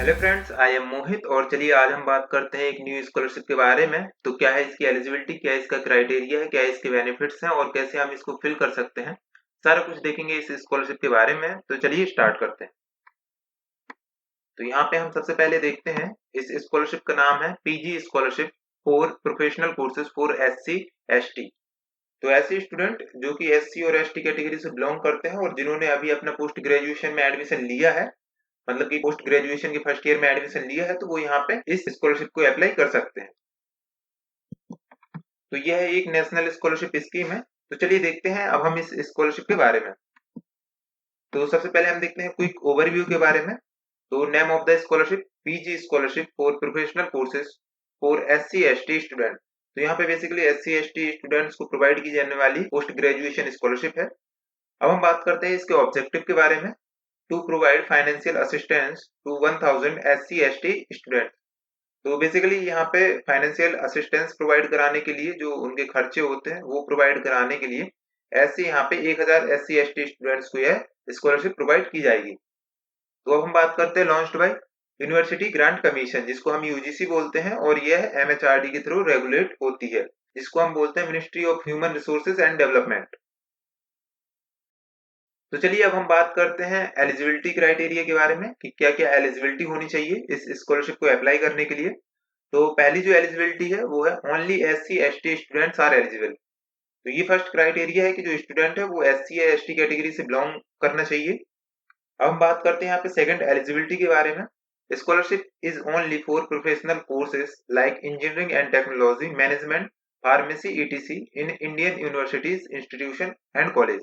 Hello friends, I am मोहित और चलिए आज हम बात करते हैं एक न्यू स्कॉलरशिप के बारे में। तो क्या है इसकी एलिजिबिलिटी, क्या इसका क्राइटेरिया है, क्या इसके बेनिफिट्स हैं और कैसे हम इसको फिल कर सकते हैं, सारा कुछ देखेंगे इस स्कॉलरशिप के बारे में। तो चलिए स्टार्ट करते हैं। तो यहाँ पे हम सबसे पहले देखते हैं, इस स्कॉलरशिप का नाम है PG scholarship for professional courses for SC ST. तो ऐसे स्टूडेंट जो कि एससी और एसटी कैटेगरी से बिलोंग करते हैं और जिन्होंने अभी अपना पोस्ट ग्रेजुएशन में एडमिशन लिया है, मतलब कि पोस्ट ग्रेजुएशन के फर्स्ट ईयर में एडमिशन लिया है, तो वो यहाँ पे इस स्कॉलरशिप को अप्लाई कर सकते हैं। तो यह एक नेशनल स्कॉलरशिप स्कीम है। तो चलिए देखते हैं अब हम इस स्कॉलरशिप के बारे में। तो सबसे पहले हम देखते हैं क्विक ओवरव्यू के बारे में। तो name of the scholarship, PG scholarship for professional courses for SC ST student. तो यहाँ पे बेसिकली एससी एसटी स्टूडेंट्स को प्रोवाइड की जाने वाली पोस्ट ग्रेजुएशन स्कॉलरशिप है। अब हम बात करते हैं इसके ऑब्जेक्टिव के बारे में। To provide financial assistance to 1000 SC ST student. तो बेसिकली यहाँ पे फाइनेंशियल असिस्टेंस प्रोवाइड कराने के लिए, जो उनके खर्चे होते हैं वो प्रोवाइड कराने के लिए ऐसे यहाँ पे 1000 एससी एसटी स्टूडेंट्स को यह स्कॉलरशिप प्रोवाइड की जाएगी। तो अब हम बात करते हैं launched by university grant commission, जिसको हम यूजीसी बोलते हैं, और यह एमएचआरडी के थ्रू रेगुलेट होती है, जिसको हम बोलते हैं ministry of human resources and development. तो चलिए अब हम बात करते हैं एलिजिबिलिटी क्राइटेरिया के बारे में कि क्या क्या एलिजिबिलिटी होनी चाहिए इस स्कॉलरशिप को अप्लाई करने के लिए। तो पहली जो एलिजिबिलिटी है वो है only SC ST students are eligible. तो ये फर्स्ट क्राइटेरिया है कि जो स्टूडेंट है वो एससी या एसटी कैटेगरी से बिलोंग करना चाहिए। अब हम बात करते हैं यहाँ पे सेकंड एलिजिबिलिटी के बारे में। Scholarship is only for professional courses like engineering and technology, management, pharmacy etc in Indian universities, institution and college.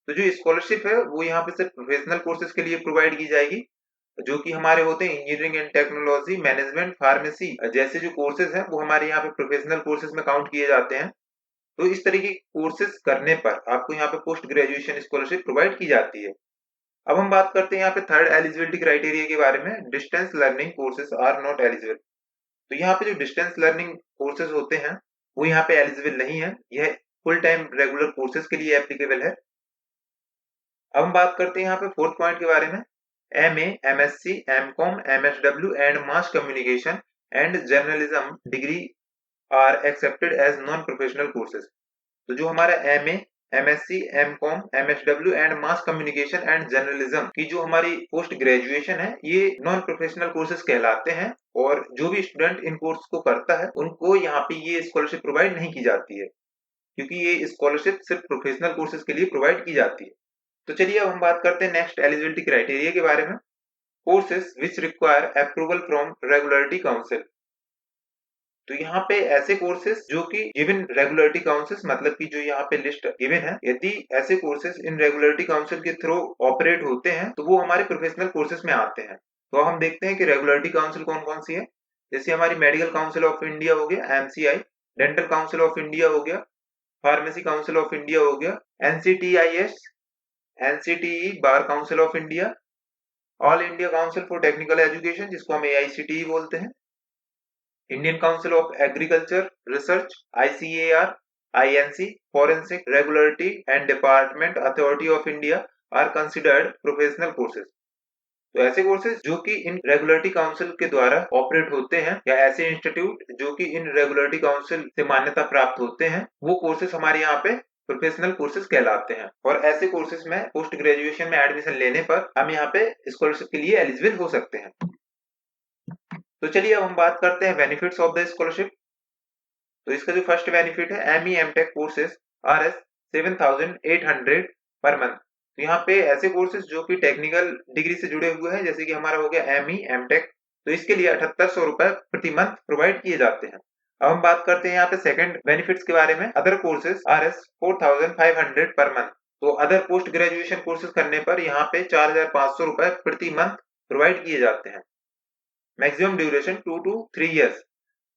तो जो स्कॉलरशिप है वो यहाँ पे सिर्फ प्रोफेशनल कोर्सेज के लिए प्रोवाइड की जाएगी, जो कि हमारे होते हैं engineering and technology, management, pharmacy जैसे जो कोर्सेज हैं वो हमारे यहाँ पे प्रोफेशनल कोर्सेज में काउंट किए जाते हैं। तो इस तरीके के कोर्सेज करने पर आपको यहाँ पे पोस्ट ग्रेजुएशन स्कॉलरशिप प्रोवाइड की जाती है। अब हम बात करते हैं यहाँ पे थर्ड एलिजिबिलिटी क्राइटेरिया के बारे में। Distance learning courses are not eligible. तो यहाँ पे जो डिस्टेंस लर्निंग कोर्सेज होते हैं वो यहाँ पे एलिजिबल नहीं है, यह फुल टाइम रेगुलर कोर्सेज के लिए एप्लीकेबल है। अब हम बात करते हैं यहाँ पे फोर्थ पॉइंट के बारे में। MA, MSc, MCom, MSW and mass communication and journalism degree are accepted as non professional courses. तो जो हमारा MA, MSc, MCom, MSW and mass communication and journalism की जो हमारी पोस्ट ग्रेजुएशन है ये नॉन प्रोफेशनल कोर्सेज कहलाते हैं, और जो भी स्टूडेंट इन कोर्स को करता है उनको यहाँ पे ये स्कॉलरशिप प्रोवाइड नहीं की जाती है, क्योंकि ये स्कॉलरशिप सिर्फ प्रोफेशनल कोर्सेज के लिए प्रोवाइड की जाती है। तो चलिए अब हम बात करते हैं नेक्स्ट एलिजिबिलिटी क्राइटेरिया के बारे में। Courses which require approval from regulatory council. तो यहाँ पे ऐसे कोर्सेज जो कि गिवन रेगुलेटरी काउंसिल, मतलब कि जो यहाँ पे लिस्ट गिवन है, यदि ऐसे कोर्सेज इन रेगुलेटरी काउंसिल के थ्रू ऑपरेट होते हैं तो वो हमारे प्रोफेशनल कोर्सेज में आते हैं। तो हम देखते हैं कि रेगुलेटरी काउंसिल कौन कौन सी है। जैसे हमारी मेडिकल काउंसिल ऑफ इंडिया हो गया MCI, dental council of India हो गया, फार्मेसी काउंसिल ऑफ इंडिया हो गया, NCTIS, NCTE bar council of India, all India council for technical education जिसको हम एआईसीटीई बोलते हैं, Indian council of agriculture research ICAR, INC, forensic regulatory and department authority of India are considered professional courses. तो ऐसे courses जो कि इन regulatory council के द्वारा ऑपरेट होते हैं, या ऐसे इंस्टीट्यूट जो कि इन रेगुलेटरी काउंसिल से मान्यता प्राप्त होते हैं, वो कोर्सेज हमारे यहाँ पे प्रोफेशनल कोर्सेज कहलाते हैं। और ऐसे कोर्सेज में पोस्ट ग्रेजुएशन में एडमिशन लेने पर हम यहाँ पे स्कॉलरशिप के लिए एलिजिबल हो सकते हैं। तो चलिए अब हम बात करते हैं बेनिफिट्स ऑफ द स्कॉलरशिप। तो इसका जो फर्स्ट बेनिफिट है, ME MTech courses are as 7800 per month. तो यहाँ पे ऐसे कोर्सेज जो कि टेक्निकल डिग्री से जुड़े हुए हैं, जैसे कि हमारा हो गया एमई एमटेक, तो इसके लिए 7800 रुपए प्रति मंथ प्रोवाइड किए जाते हैं। अब हम बात करते हैं यहाँ पे सेकंड बेनिफिट्स के बारे में। Other courses are S 4500 per month. तो अदर पोस्ट ग्रेजुएशन कोर्सेज करने पर यहाँ पे 4500 रुपए प्रति मंथ प्रोवाइड किए जाते हैं। Maximum duration 2 to 3 years।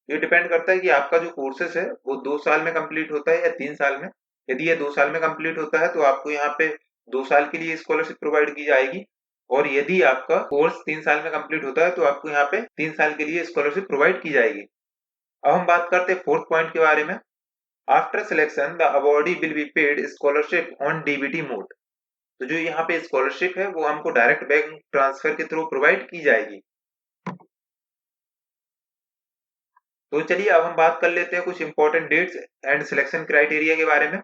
ये डिपेंड करता है कि आपका जो कोर्सेस है वो 2 साल में कंप्लीट होता है या 3 साल में। यदि ये 2 साल में कंप्लीट होता है तो आपको यहाँ पे 2 साल के लिए स्कॉलरशिप प्रोवाइड की जाएगी, और यदि आपका कोर्स 3 साल में कंप्लीट होता है तो आपको यहाँ पे 3 साल के लिए स्कॉलरशिप प्रोवाइड की जाएगी। अब हम बात करते हैं फोर्थ पॉइंट के बारे में। After selection the awardee will be paid scholarship on DBT mode. तो जो यहाँ पे स्कॉलरशिप है वो हमको डायरेक्ट बैंक ट्रांसफर के थ्रू प्रोवाइड की जाएगी। तो चलिए अब हम बात कर लेते हैं कुछ important dates and selection criteria के बारे में।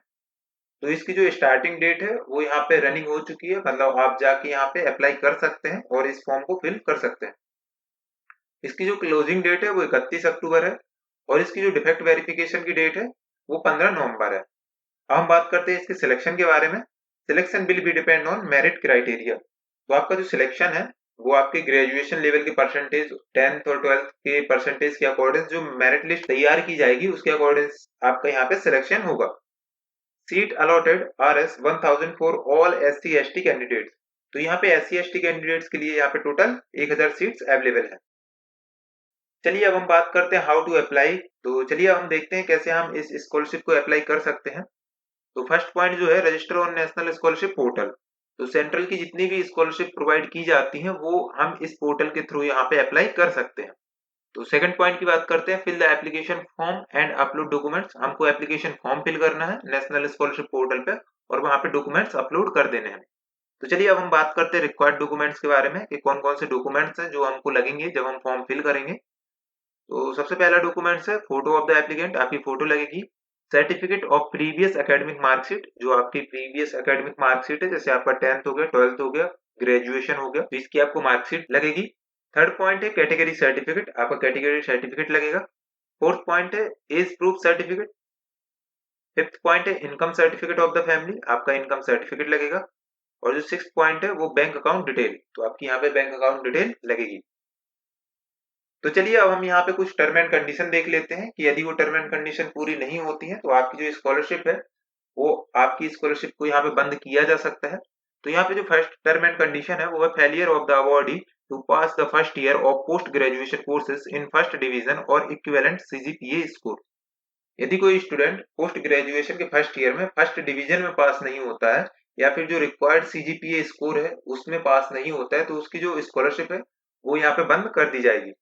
तो इसकी जो स्टार्टिंग डेट है वो यहाँ पे रनिंग हो चुकी है, मतलब आप जाके यहाँ पे अप्लाई कर सकते हैं और इस फॉर्म को फिल कर सकते हैं। इसकी जो क्लोजिंग डेट है वो 31 अक्टूबर है और इसकी जो डिफेक्ट वेरिफिकेशन की डेट है वो 15 नवंबर है। अब हम बात करते हैं इसके सिलेक्शन के बारे में। Selection will be depend on merit criteria. तो आपका जो सिलेक्शन है वो आपके ग्रेजुएशन लेवल के परसेंटेज, 10th और 12th के परसेंटेज के अकॉर्डिंग जो मेरिट लिस्ट तैयार की जाएगी उसके अकॉर्डिंग आपका यहाँ पे सिलेक्शन होगा। Seat allotted R S 1000 for all SC ST candidates. तो यहाँ पे SC ST कैंडिडेट्स के लिए यहाँ पे टोटल 1000 सीट्स अवेलेबल है। चलिए अब हम बात करते हैं हाउ टू अप्लाई। तो चलिए अब हम देखते हैं कैसे हम इस स्कॉलरशिप को अप्लाई कर सकते हैं। तो फर्स्ट पॉइंट जो है, register on national scholarship portal. तो सेंट्रल की जितनी भी स्कॉलरशिप प्रोवाइड की जाती हैं वो हम इस पोर्टल के थ्रू यहाँ पे अप्लाई कर सकते हैं। तो सेकंड पॉइंट की बात करते हैं, fill the application form and upload documents. हमको एप्लीकेशन फॉर्म फिल करना है नेशनल स्कॉलरशिप पोर्टल पे और वहां पे डॉक्यूमेंट्स अपलोड कर देने हैं। तो चलिए अब हम बात करते हैं रिक्वायर्ड डॉक्यूमेंट्स के बारे में कि कौन कौन से डॉक्यूमेंट्स हैं जो हमको लगेंगे जब हम फॉर्म फिल करेंगे। तो सबसे पहला डॉक्यूमेंट्स है फोटो ऑफ द एप्लीकेंट, आपकी फोटो लगेगी। Certificate of previous academic marksheet, जो आपकी प्रीवियस एकेडमिक मार्कशीट है, जैसे आपका 10th हो गया, 12th हो गया, ग्रेजुएशन हो गया, तो इसकी आपको मार्कशीट लगेगी। थर्ड पॉइंट है कैटेगरी सर्टिफिकेट, आपका कैटेगरी सर्टिफिकेट लगेगा। फोर्थ पॉइंट है age proof certificate. Fifth point है income certificate of the family, आपका इनकम सर्टिफिकेट लगेगा। और जो सिक्स पॉइंट है वो बैंक अकाउंट डिटेल, तो आपकी यहाँ पे बैंक अकाउंट डिटेल लगेगी। तो चलिए अब हम यहाँ पे कुछ टर्म एंड कंडीशन देख लेते हैं कि यदि वो टर्म एंड कंडीशन पूरी नहीं होती है तो आपकी जो स्कॉलरशिप है वो आपकी स्कॉलरशिप को यहाँ पे बंद किया जा सकता है। तो यहाँ पे जो फर्स्ट टर्म एंड कंडीशन है वो है failure of the awardee to pass the first year of post graduation courses in first division और इक्विवेलेंट CGPA स्कोर। यदि कोई स्टूडेंट पोस्ट ग्रेजुएशन के फर्स्ट ईयर में फर्स्ट डिवीजन में पास नहीं होता है या फिर जो रिक्वायर्ड CGPA स्कोर है उसमें पास नहीं होता है तो उसकी जो स्कॉलरशिप है वो यहाँ पे बंद कर दी जाएगी।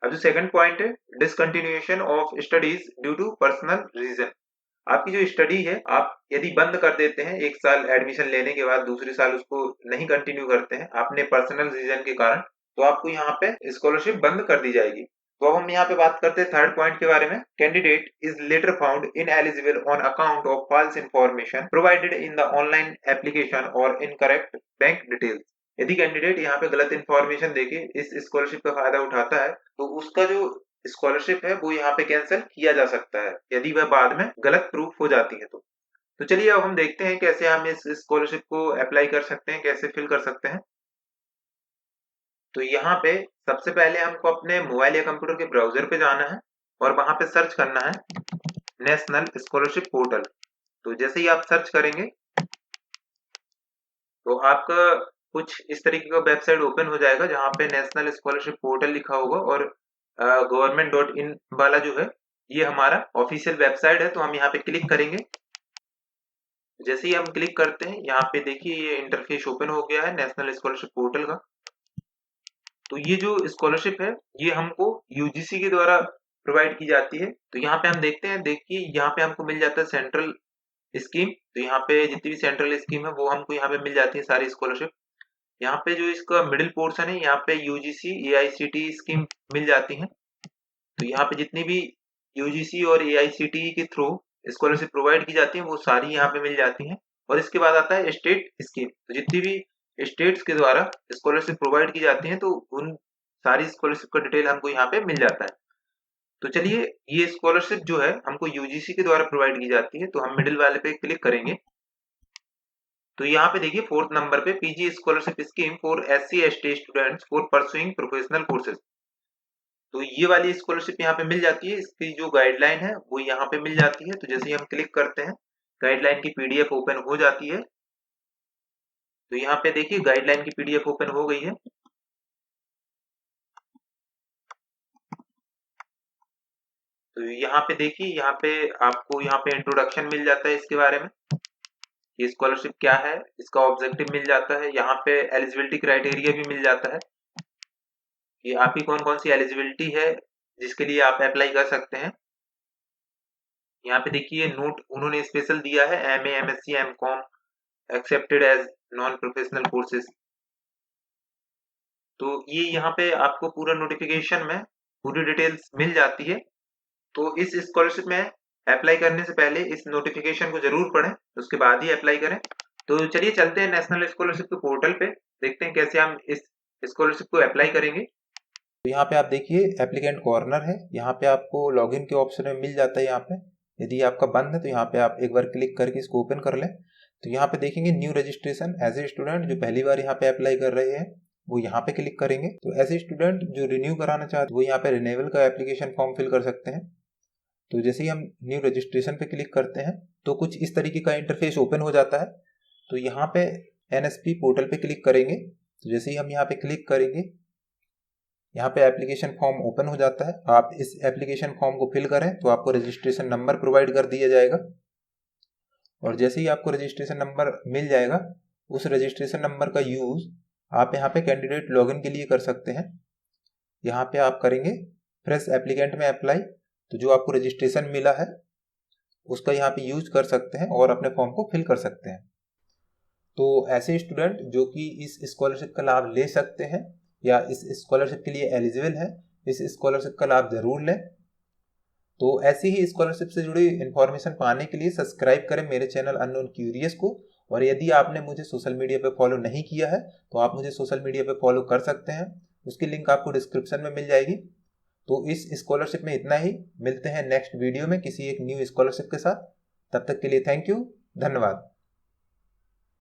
अब जो सेकंड पॉइंट है, discontinuation of studies due to personal reason. आपकी जो स्टडी है आप यदि बंद कर देते हैं एक साल एडमिशन लेने के बाद, दूसरे साल उसको नहीं कंटिन्यू करते हैं आपने पर्सनल रीजन के कारण, तो आपको यहाँ पे स्कॉलरशिप बंद कर दी जाएगी। तो अब हम यहाँ पे बात करते हैं थर्ड पॉइंट के बारे में। Candidate is later found ineligible on account of false information provided in the online application और इनकरेक्ट बैंक डिटेल्स। यदि कैंडिडेट यहाँ पे गलत इंफॉर्मेशन देके इस स्कॉलरशिप का फायदा उठाता है तो उसका जो स्कॉलरशिप है वो यहाँ पे कैंसिल किया जा सकता है यदि वह बाद में गलत प्रूफ हो जाती है तो चलिए अब हम देखते हैं कैसे हम इस स्कॉलरशिप को अप्लाई कर सकते हैं, कैसे फिल कर सकते हैं। तो यहाँ पे सबसे पहले हमको अपने मोबाइल या कंप्यूटर के ब्राउजर पे जाना है और वहां पे सर्च करना है नेशनल स्कॉलरशिप पोर्टल। तो जैसे ही आप सर्च करेंगे तो आपका कुछ इस तरीके का वेबसाइट ओपन हो जाएगा जहाँ पे नेशनल स्कॉलरशिप पोर्टल लिखा होगा और government.in वाला जो है ये हमारा ऑफिशियल वेबसाइट है। तो हम यहाँ पे क्लिक करेंगे। जैसे ही हम क्लिक करते हैं यहाँ पे देखिए ये इंटरफेस ओपन हो गया है नेशनल स्कॉलरशिप पोर्टल का। तो ये जो स्कॉलरशिप है ये हमको यूजीसी के द्वारा प्रोवाइड की जाती है। तो यहाँ पे हम देखते हैं, देखिए यहाँ पे हमको मिल जाता है सेंट्रल स्कीम। तो यहाँ पे जितनी भी सेंट्रल स्कीम है वो हमको यहाँ पे मिल जाती है सारी स्कॉलरशिप। यहाँ पे जो इसका मिडिल पोर्शन है यहाँ पे यूजीसी AICTE स्कीम मिल जाती है। तो यहाँ पे जितनी भी यूजीसी और AICTE के थ्रू स्कॉलरशिप प्रोवाइड की जाती है वो सारी यहाँ पे मिल जाती हैं। और इसके बाद आता है स्टेट स्कीम। तो जितनी भी स्टेट्स के द्वारा स्कॉलरशिप प्रोवाइड की जाती है तो उन सारी स्कॉलरशिप का डिटेल हमको यहाँ पे मिल जाता है। तो चलिए ये स्कॉलरशिप जो है हमको यूजीसी के द्वारा प्रोवाइड की जाती है तो हम मिडिल वाले पे क्लिक करेंगे। तो यहाँ पे देखिए फोर्थ नंबर पे PG scholarship scheme for SC ST students for pursuing professional courses. तो ये वाली स्कॉलरशिप यहाँ पे मिल जाती है। इसकी जो गाइडलाइन है वो यहाँ पे मिल जाती है। तो जैसे ही हम क्लिक करते हैं गाइडलाइन की PDF ओपन हो जाती है। तो यहाँ पे देखिए गाइडलाइन की PDF ओपन हो गई है। तो यहाँ पे देखिए यहाँ पे आपको यहाँ पे इंट्रोडक्शन मिल जाता है इसके बारे में, ये स्कॉलरशिप क्या है, इसका ऑब्जेक्टिव मिल जाता है। यहाँ पे एलिजिबिलिटी क्राइटेरिया भी मिल जाता है कि आपकी कौन कौन सी एलिजिबिलिटी है जिसके लिए आप अप्लाई कर सकते हैं। यहाँ पे देखिए नोट उन्होंने स्पेशल दिया है MA MSc MCOM accepted as non professional courses. तो ये यहाँ पे आपको पूरा नोटिफिकेशन में पूरी डिटेल्स मिल जाती है। तो इस स्कॉलरशिप में अप्लाई करने से पहले इस नोटिफिकेशन को जरूर पढ़ें, उसके बाद ही अप्लाई करें। तो चलिए चलते हैं नेशनल स्कॉलरशिप के पोर्टल पे, देखते हैं कैसे हम इस स्कॉलरशिप को अप्लाई करेंगे। तो यहाँ पे आप देखिए एप्लीकेंट कॉर्नर है, यहाँ पे आपको लॉगिन के ऑप्शन में मिल जाता है। यहाँ पे यदि आपका बंद है तो यहाँ पे आप एक बार क्लिक करके इसको ओपन कर लें। तो यहाँ पे देखेंगे new registration as a student, जो पहली बार यहाँ पे अप्लाई कर रहे हैं वो यहाँ पे क्लिक करेंगे। तो एज ए स्टूडेंट जो रिन्यू कराना चाहते हैं वो यहाँ पे रिन्यूअल का एप्लीकेशन फॉर्म फिल कर सकते हैं। तो जैसे ही हम न्यू रजिस्ट्रेशन पे क्लिक करते हैं तो कुछ इस तरीके का इंटरफेस ओपन हो जाता है। तो यहाँ पे NSP पोर्टल पे क्लिक करेंगे। तो जैसे ही हम यहाँ पे क्लिक करेंगे, यहाँ पे एप्लीकेशन फॉर्म ओपन हो जाता है। आप इस एप्लीकेशन फॉर्म को फिल करें तो आपको रजिस्ट्रेशन नंबर प्रोवाइड कर दिया जाएगा, और जैसे ही आपको रजिस्ट्रेशन नंबर मिल जाएगा उस रजिस्ट्रेशन नंबर का यूज आप यहाँ पे कैंडिडेट लॉगिन के लिए कर सकते हैं। यहाँ पे आप करेंगे फ्रेश एप्लीकेंट में अप्लाई, तो जो आपको रजिस्ट्रेशन मिला है उसका यहाँ पे यूज कर सकते हैं और अपने फॉर्म को फिल कर सकते हैं। तो ऐसे स्टूडेंट जो कि इस स्कॉलरशिप का लाभ ले सकते हैं या इस स्कॉलरशिप के लिए एलिजिबल है, इस स्कॉलरशिप का लाभ जरूर लें। तो ऐसी ही स्कॉलरशिप से जुड़ी इन्फॉर्मेशन पाने के लिए सब्सक्राइब करें मेरे चैनल अननोन क्यूरियस को। और यदि आपने मुझे सोशल मीडिया पे फॉलो नहीं किया है तो आप मुझे सोशल मीडिया पे फॉलो कर सकते हैं, उसकी लिंक आपको डिस्क्रिप्शन में मिल जाएगी। तो इस स्कॉलरशिप में इतना ही, मिलते हैं नेक्स्ट वीडियो में किसी एक न्यू स्कॉलरशिप के साथ। तब तक के लिए थैंक यू, धन्यवाद।